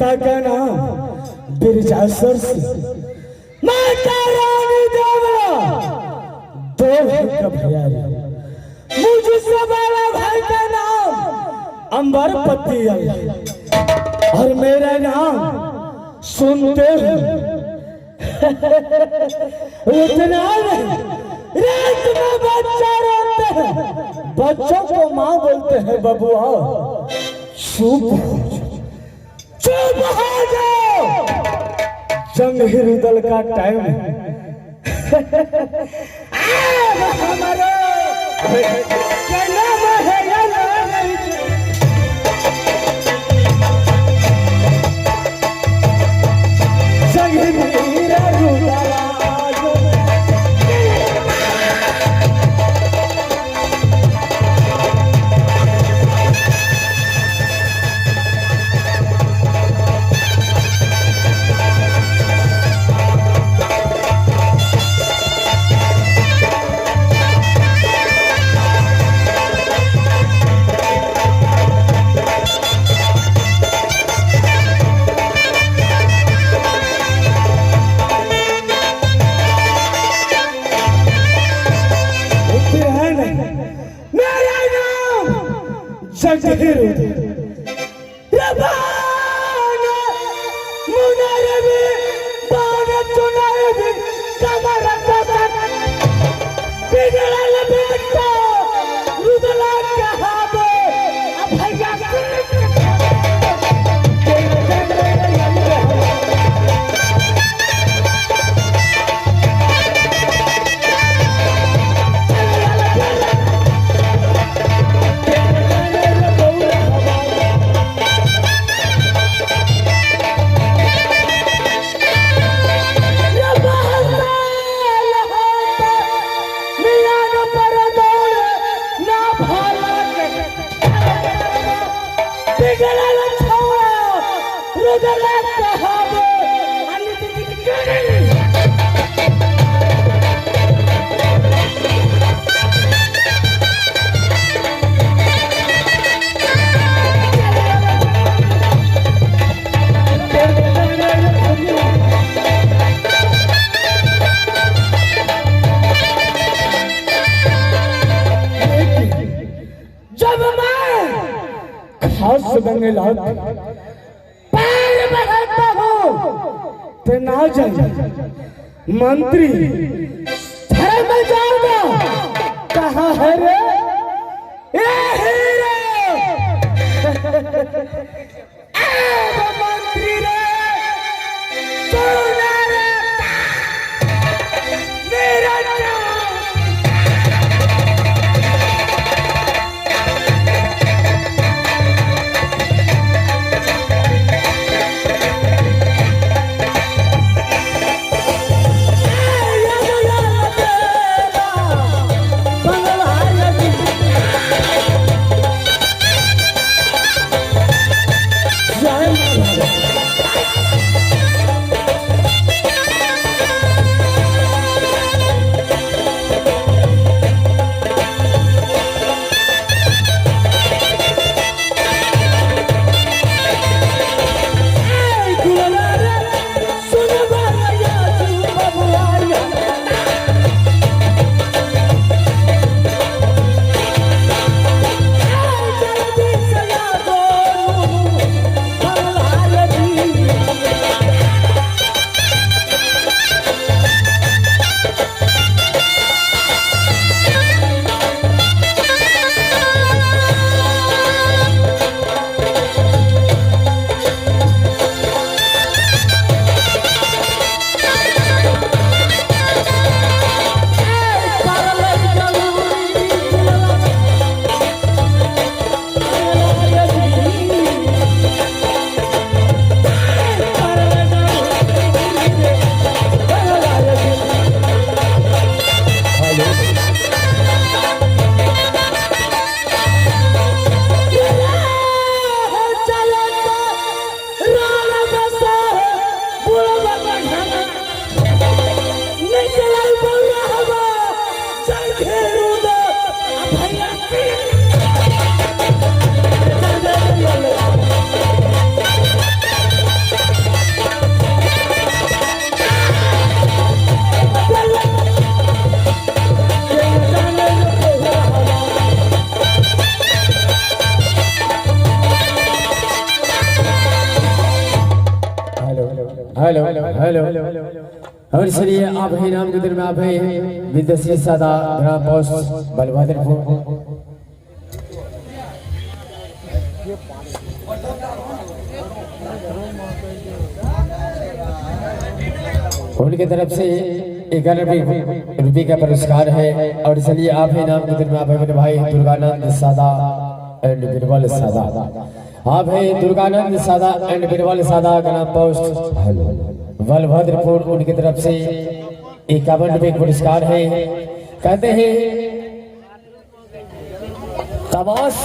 पिता का नाम बिरजासुर सिंह, माता रानी देवरा, दो भाई का भैया, मुझसे बड़ा भाई का नाम अंबरपति और मेरा नाम सुनते हो उतना नहीं, रात में बच्चा रोते हैं, बच्चों को माँ बोलते हैं बबुआ चुप हो जाओ, जंगीर दल का टाइम है। हमारे जन्म है ना जाए मंत्री धर्म में जाओगा कहाँ है रे मंत्री रे मेरा हेलो हेलो और चलिए आप ही नाम के दिन में आप है विदेशी सादा ग्राम पोस्ट बलभद्रपुर उनकी तरफ से 11 रुपये का पुरस्कार है। और चलिए आप ही नाम के दिन में आप है मेरे भाई दुर्गानंद सादा एंड बिरबल सादा, आप है दुर्गानंद सादा एंड बिरबल सादा ग्राम पोस्ट बलभद्रपुर, उनकी तरफ से 51 रुपये पुरस्कार है। कहते हैं तबास